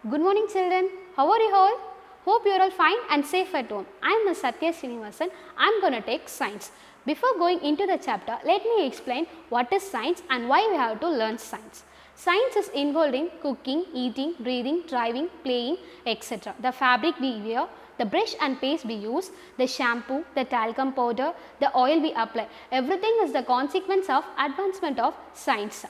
Good morning children. How are you all? Hope you are all fine and safe at home. I am Ms. Satya Srinivasan. I am going to take science. Before going into the chapter, let me explain what is science and why we have to learn science. Science is involved in cooking, eating, breathing, driving, playing, etc. The fabric we wear, the brush and paste we use, the shampoo, the talcum powder, the oil we apply. Everything is the consequence of advancement of science.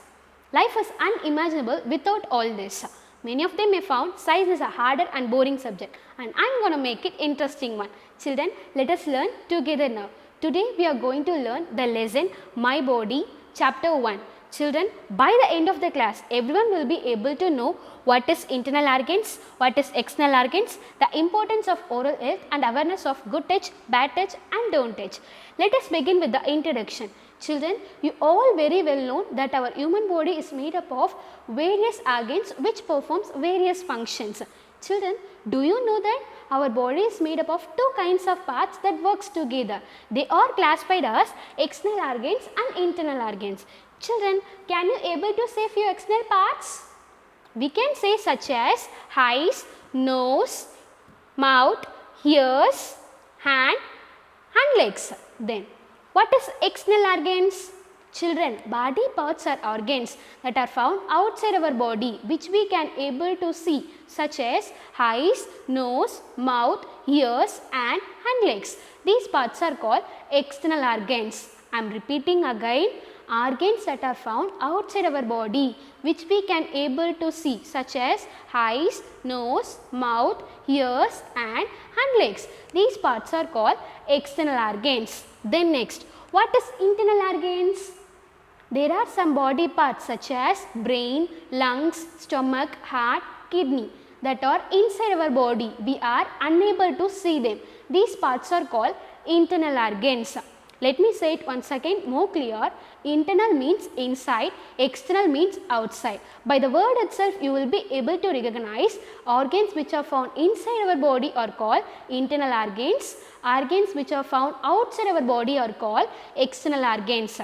Life is unimaginable without all this. Many of them may found science is a harder and boring subject, and I am going to make it interesting one. Children, let us learn together now. Today we are going to learn the lesson My Body chapter 1. Children, by the end of the class, everyone will be able to know what is internal organs, what is external organs, the importance of oral health and awareness of good touch, bad touch and don't touch. Let us begin with the introduction. Children, you all very well know that our human body is made up of various organs which performs various functions. Children, do you know that our body is made up of two kinds of parts that works together? They are classified as external organs and internal organs. Children, can you able to say few external parts? We can say such as eyes, nose, mouth, ears, hand and legs. Then, what is external organs? Children, body parts are organs that are found outside our body which we can able to see such as eyes, nose, mouth, ears and legs. These parts are called external organs. I am repeating again, organs that are found outside our body which we can able to see such as eyes, nose, mouth, ears and legs. These parts are called external organs. Then next, what is internal organs? There are some body parts such as brain, lungs, stomach, heart, kidney that are inside our body. We are unable to see them. These parts are called internal organs. Let me say it once again more clear. Internal means inside, external means outside. By the word itself you will be able to recognize organs which are found inside our body are called internal organs. Organs which are found outside our body are called external organs.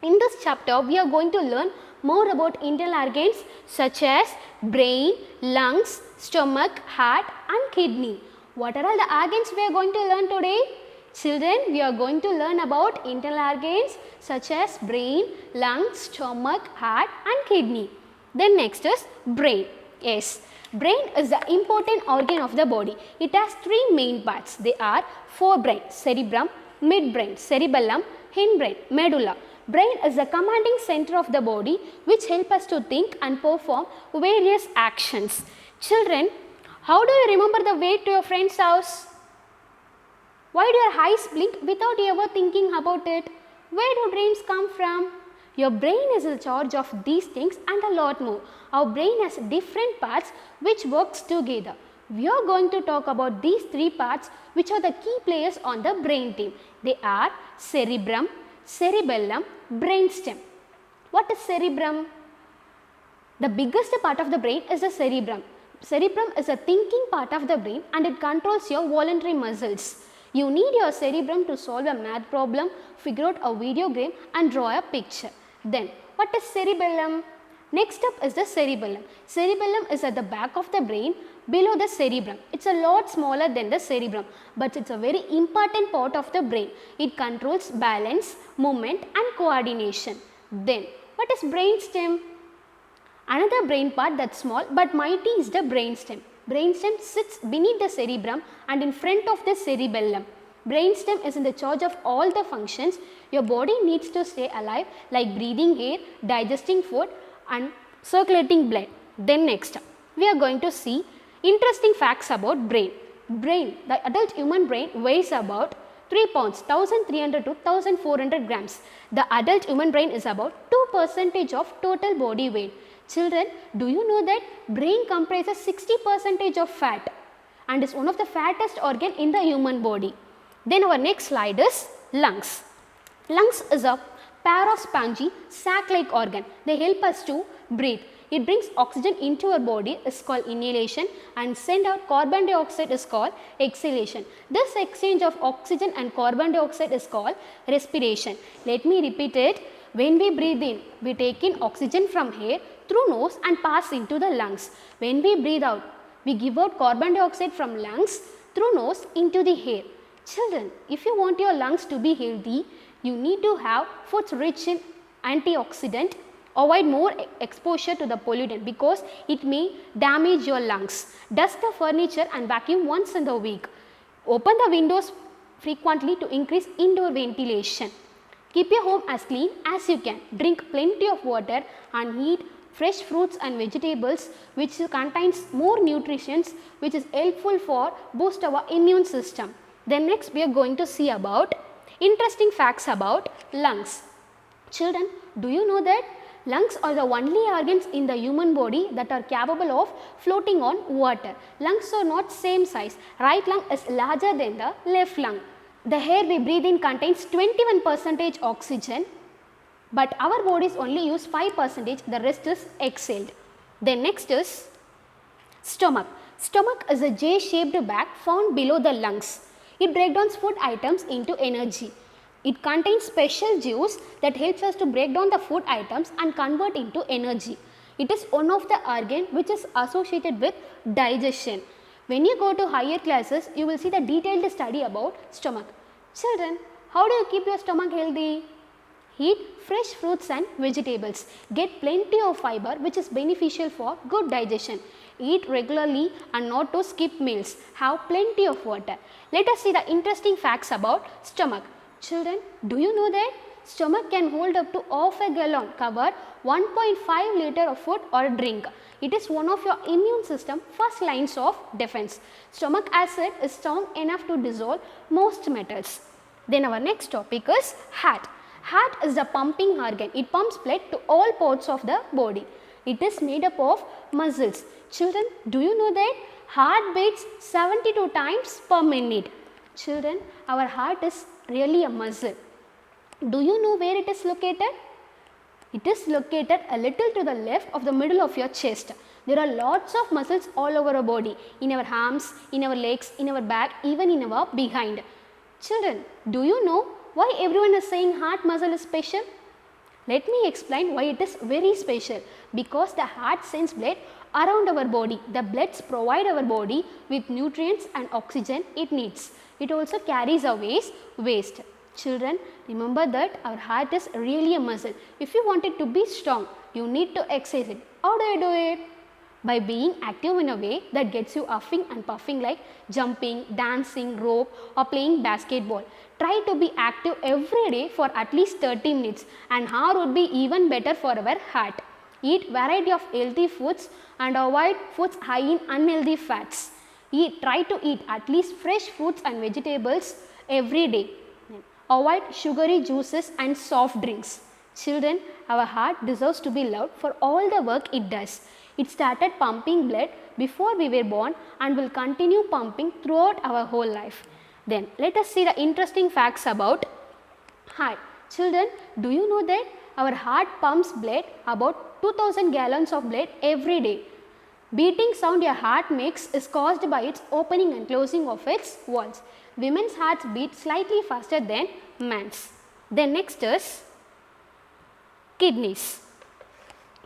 In this chapter we are going to learn more about internal organs such as brain, lungs, stomach, heart and kidney. What are all the organs we are going to learn today? Children, we are going to learn about internal organs such as brain, lungs, stomach, heart and kidney. Then next is brain. Yes, brain is the important organ of the body. It has three main parts. They are forebrain, cerebrum, midbrain, cerebellum, hindbrain, medulla. Brain is the commanding center of the body which help us to think and perform various actions. Children, how do you remember the way to your friend's house? Why do your eyes blink without ever thinking about it? Where do dreams come from? Your brain is in charge of these things and a lot more. Our brain has different parts which works together. We are going to talk about these three parts which are the key players on the brain team. They are cerebrum, cerebellum, brainstem. What is cerebrum? The biggest part of the brain is the cerebrum. Cerebrum is a thinking part of the brain and it controls your voluntary muscles. You need your cerebrum to solve a math problem, figure out a video game and draw a picture. Then, what is cerebellum? Next up is the cerebellum. Cerebellum is at the back of the brain below the cerebrum. It's a lot smaller than the cerebrum, but it's a very important part of the brain. It controls balance, movement and coordination. Then, what is brainstem? Another brain part that's small but mighty is the brainstem. Brainstem sits beneath the cerebrum and in front of the cerebellum. Brainstem is in the charge of all the functions your body needs to stay alive like breathing air, digesting food and circulating blood. Then next, we are going to see interesting facts about brain. Brain, the adult human brain weighs about 3 pounds, 1300 to 1400 grams. The adult human brain is about 2% of total body weight. Children, do you know that brain comprises 60% of fat and is one of the fattest organ in the human body. Then our next slide is lungs. Lungs is a pair of spongy sac-like organ. They help us to breathe. It brings oxygen into our body is called inhalation and send out carbon dioxide is called exhalation. This exchange of oxygen and carbon dioxide is called respiration. Let me repeat it. When we breathe in, we take in oxygen from air. through nose and pass into the lungs. When we breathe out, we give out carbon dioxide from lungs through nose into the air. Children, if you want your lungs to be healthy, you need to have foods rich in antioxidant. Avoid more exposure to the pollutant because it may damage your lungs. Dust the furniture and vacuum once in a week. Open the windows frequently to increase indoor ventilation. Keep your home as clean as you can. Drink plenty of water and eat fresh fruits and vegetables which contains more nutrition which is helpful for boost our immune system. Then next we are going to see about interesting facts about lungs. Children, do you know that lungs are the only organs in the human body that are capable of floating on water. Lungs are not same size. Right lung is larger than the left lung. The air we breathe in contains 21% oxygen, but our bodies only use 5%, the rest is exhaled. Then next is stomach. Stomach is a J-shaped bag found below the lungs. It breaks down food items into energy. It contains special juice that helps us to break down the food items and convert into energy. It is one of the organs which is associated with digestion. When you go to higher classes, you will see the detailed study about stomach. Children, how do you keep your stomach healthy? Eat fresh fruits and vegetables. Get plenty of fiber which is beneficial for good digestion. Eat regularly and not to skip meals. Have plenty of water. Let us see the interesting facts about stomach. Children, do you know that stomach can hold up to half a gallon, cover 1.5 liter of food or drink. It is one of your immune system first lines of defense. Stomach acid is strong enough to dissolve most metals. Then our next topic is heart. Heart is the pumping organ. It pumps blood to all parts of the body. It is made up of muscles. Children, do you know that heart beats 72 times per minute? Children, our heart is really a muscle. Do you know where it is located? It is located a little to the left of the middle of your chest. There are lots of muscles all over our body, in our arms, in our legs, in our back, even in our behind. Children, do you know why everyone is saying heart muscle is special? Let me explain why it is very special. Because the heart sends blood around our body. The bloods provide our body with nutrients and oxygen it needs. It also carries away waste. Children, remember that our heart is really a muscle. If you want it to be strong, you need to exercise it. How do you do it? By being active in a way that gets you huffing and puffing, like jumping, dancing, rope or playing basketball. Try to be active every day for at least 30 minutes, and hour would be even better for our heart. Eat variety of healthy foods and avoid foods high in unhealthy fats. Try to eat at least fresh fruits and vegetables every day. Avoid sugary juices and soft drinks. Children, our heart deserves to be loved for all the work it does. It started pumping blood before we were born and will continue pumping throughout our whole life. Then let us see the interesting facts about heart. Children, do you know that our heart pumps blood about 2000 gallons of blood every day? Beating sound your heart makes is caused by its opening and closing of its valves. Women's hearts beat slightly faster than men's. Then next is kidneys.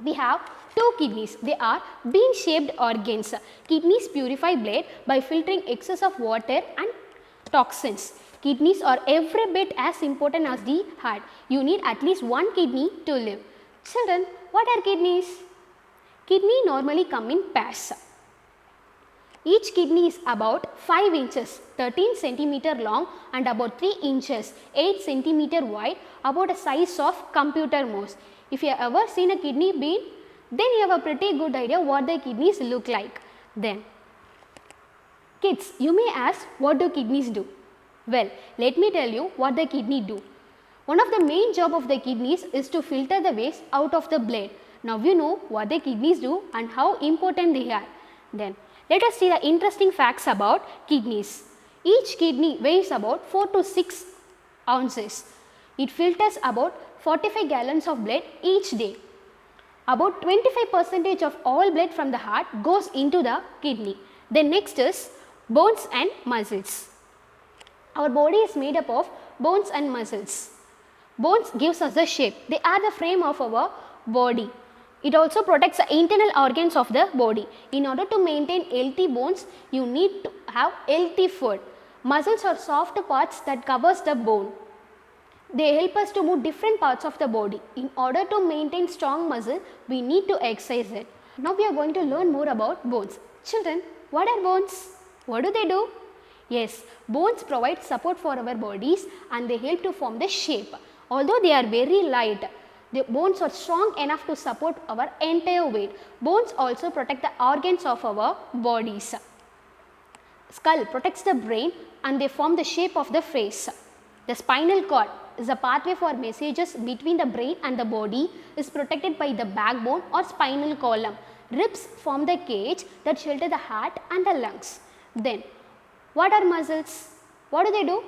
We have two kidneys. They are bean-shaped organs. Kidneys purify blood by filtering excess of water and toxins. Kidneys are every bit as important as the heart. You need at least one kidney to live. Children, what are kidneys? Kidney normally come in pairs. Each kidney is about 5 inches, 13 centimeter long and about 3 inches, 8 centimeter wide, about the size of computer mouse. If you have ever seen a kidney bean, then you have a pretty good idea what the kidneys look like. Then, kids, you may ask, what do kidneys do? Well, let me tell you what the kidney do. One of the main job of the kidneys is to filter the waste out of the blood. Now you know what the kidneys do and how important they are. Then, let us see the interesting facts about kidneys. Each kidney weighs about 4 to 6 ounces. It filters about 45 gallons of blood each day. About 25% of all blood from the heart goes into the kidney. Then next is bones and muscles. Our body is made up of bones and muscles. Bones gives us the shape. They are the frame of our body. It also protects the internal organs of the body. In order to maintain healthy bones, you need to have healthy food. Muscles are soft parts that covers the bone. They help us to move different parts of the body. In order to maintain strong muscle, we need to exercise it. Now we are going to learn more about bones. Children, what are bones? What do they do? Yes, bones provide support for our bodies and they help to form the shape. Although they are very light, the bones are strong enough to support our entire weight. Bones also protect the organs of our bodies. Skull protects the brain and they form the shape of the face. The spinal cord is a pathway for messages between the brain and the body, is protected by the backbone or spinal column. Ribs form the cage that shelter the heart and the lungs. Then, what are muscles? What do they do?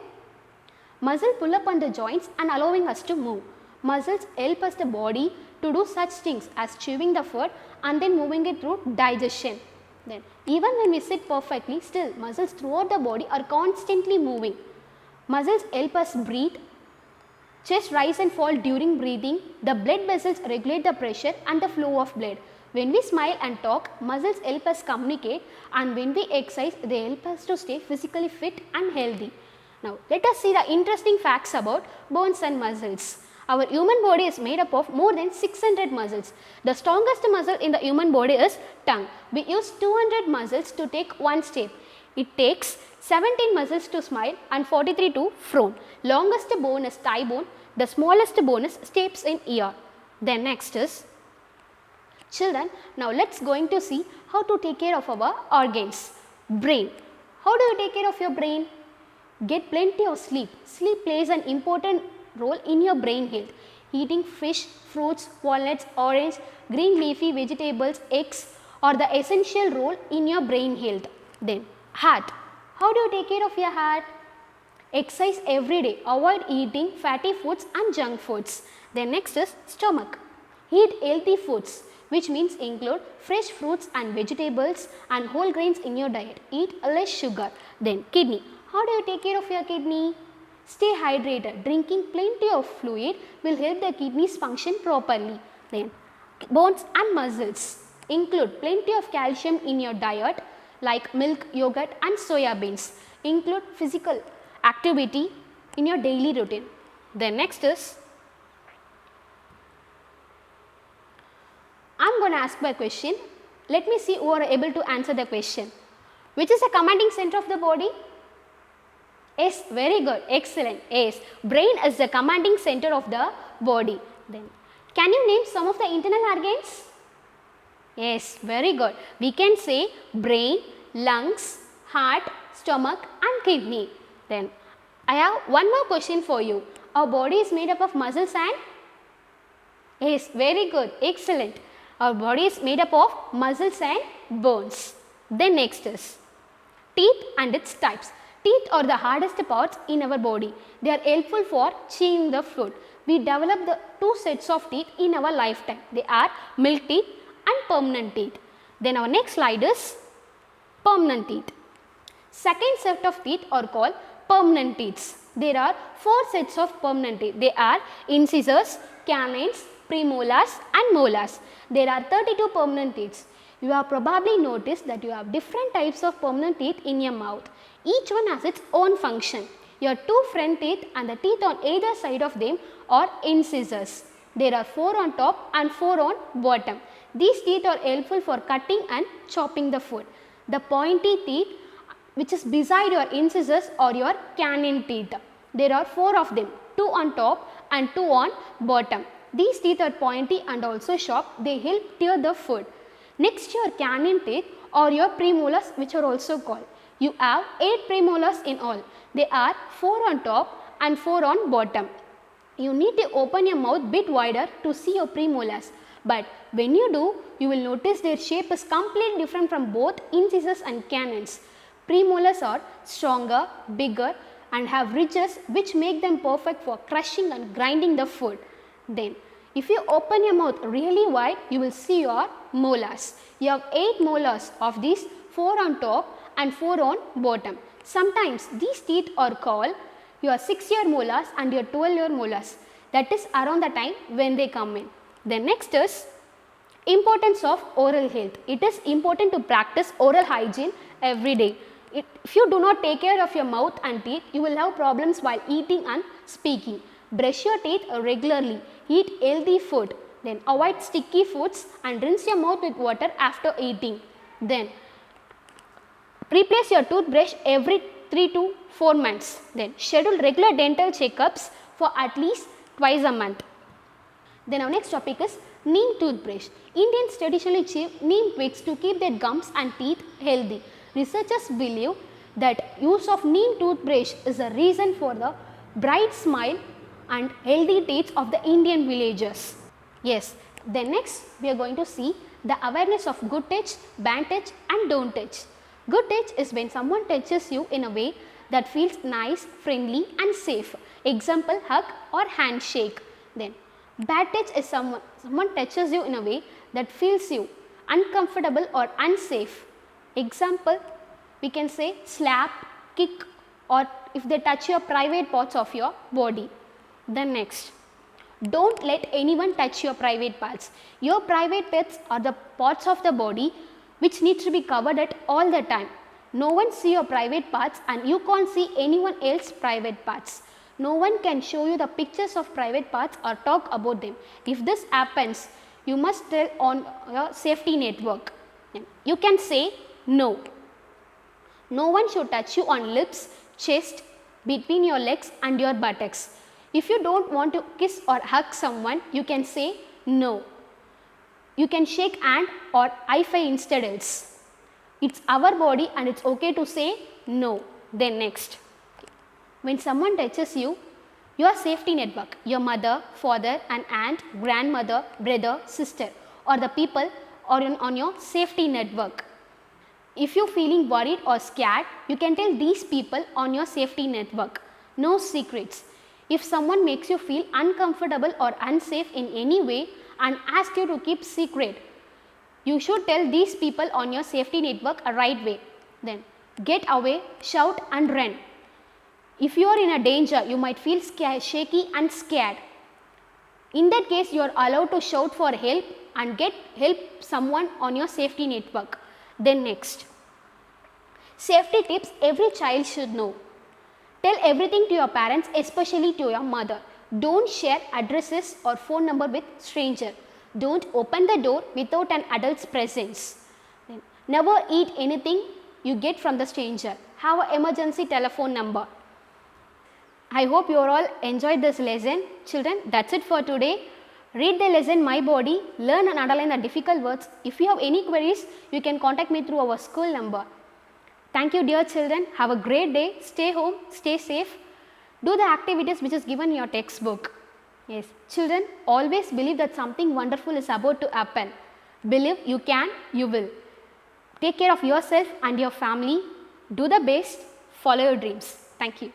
Muscles pull up on the joints and allowing us to move. Muscles help us the body to do such things as chewing the food and then moving it through digestion. Then, even when we sit perfectly, still muscles throughout the body are constantly moving. Muscles help us breathe. Chest rise and fall during breathing. The blood vessels regulate the pressure and the flow of blood. When we smile and talk, muscles help us communicate, and when we exercise, they help us to stay physically fit and healthy. Now, let us see the interesting facts about bones and muscles. Our human body is made up of more than 600 muscles. The strongest muscle in the human body is tongue. We use 200 muscles to take one step. It takes 17 muscles to smile and 43 to frown. Longest bone is thigh bone. The smallest bone is stapes in ear. Then next is children. Now let's going to see how to take care of our organs. Brain. How do you take care of your brain? Get plenty of sleep. Sleep plays an important role in your brain health. Eating fish, fruits, walnuts, orange, green leafy vegetables, eggs are the essential role in your brain health. Then heart. How do you take care of your heart? Exercise every day. Avoid eating fatty foods and junk foods. Then next is stomach. Eat healthy foods, which means include fresh fruits and vegetables and whole grains in your diet. Eat less sugar. Then kidney. How do you take care of your kidney? Stay hydrated. Drinking plenty of fluid will help the kidneys function properly. Then bones and muscles. Include plenty of calcium in your diet like milk, yogurt and soya beans. Include physical activity in your daily routine. Then next is, I am going to ask my question. Let me see who are able to answer the question. Which is the commanding center of the body? Yes, very good, excellent. Yes, brain is the commanding center of the body. Then, can you name some of the internal organs? Yes, very good. We can say brain, lungs, heart, stomach and kidney. Then, I have one more question for you. Our body is made up of muscles and? Yes, very good, excellent. Our body is made up of muscles and bones. Then next is teeth and its types. Teeth are the hardest parts in our body. They are helpful for chewing the food. We develop the two sets of teeth in our lifetime. They are milk teeth and permanent teeth. Then our next slide is permanent teeth. Second set of teeth are called permanent teeth. There are 4 sets of permanent teeth. They are incisors, canines, premolars and molars. There are 32 permanent teeth. You have probably noticed that you have different types of permanent teeth in your mouth. Each one has its own function. Your 2 front teeth and the teeth on either side of them are incisors. There are 4 on top and 4 on bottom. These teeth are helpful for cutting and chopping the food. The pointy teeth, which is beside your incisors, or your canine teeth. There are 4 of them, 2 on top and 2 on bottom. These teeth are pointy and also sharp. They help tear the food. Next to your canine teeth are your premolars, which are also called. You have 8 premolars in all. They are 4 on top and 4 on bottom. You need to open your mouth bit wider to see your premolars. But when you do, you will notice their shape is completely different from both incisors and canines. Premolars are stronger, bigger and have ridges which make them perfect for crushing and grinding the food. Then, if you open your mouth really wide, you will see your molars. You have 8 molars. Of these, 4 on top and 4 on bottom. Sometimes these teeth are called your 6-year molars and your 12-year molars. That is around the time when they come in. Then next is Importance of oral health. It is important to practice oral hygiene every day. If you do not take care of your mouth and teeth, you will have problems while eating and speaking. Brush your teeth regularly. Eat healthy food. Then avoid sticky foods and rinse your mouth with water after eating. Then replace your toothbrush every 3 to 4 months. Then schedule regular dental checkups for at least twice a month. Then our next topic is neem toothbrush. Indians traditionally chew neem twigs to keep their gums and teeth healthy. Researchers believe that use of neem toothbrush is a reason for the bright smile and healthy teeth of the Indian villagers. Yes, then next we are going to see the awareness of good touch, bad touch and don't touch. Good touch is when someone touches you in a way that feels nice, friendly and safe. Example, hug or handshake. Then bad touch is someone touches you in a way that feels you uncomfortable or unsafe. Example, we can say slap, kick or if they touch your private parts of your body. Then next, don't let anyone touch your private parts. Your private parts are the parts of the body which needs to be covered at all the time. No one see your private parts and you can't see anyone else's private parts. No one can show you the pictures of private parts or talk about them. If this happens, you must tell on your safety network. You can say no. No one should touch you on lips, chest, between your legs and your buttocks. If you don't want to kiss or hug someone, you can say no. You can shake hand or high five instead else. It's our body and it's okay to say no. Then next, when someone touches you, your safety network, your mother, father, an aunt, grandmother, brother, sister or the people are on your safety network. If you are feeling worried or scared, you can tell these people on your safety network. No secrets. If someone makes you feel uncomfortable or unsafe in any way and ask you to keep secret, you should tell these people on your safety network a right way. Then get away, shout and run. If you are in a danger, you might feel shaky and scared. In that case, you are allowed to shout for help and get help someone on your safety network. Then next, safety tips every child should know. Tell everything to your parents, especially to your mother. Don't share addresses or phone number with stranger. Don't open the door without an adult's presence. Then never eat anything you get from the stranger. Have an emergency telephone number. I hope you all enjoyed this lesson. Children, that's it for today. Read the lesson My Body, learn and underline the difficult words. If you have any queries, you can contact me through our school number. Thank you dear children. Have a great day. Stay home, stay safe. Do the activities which is given in your textbook. Yes, children, always believe that something wonderful is about to happen. Believe you can, you will. Take care of yourself and your family. Do the best. Follow your dreams. Thank you.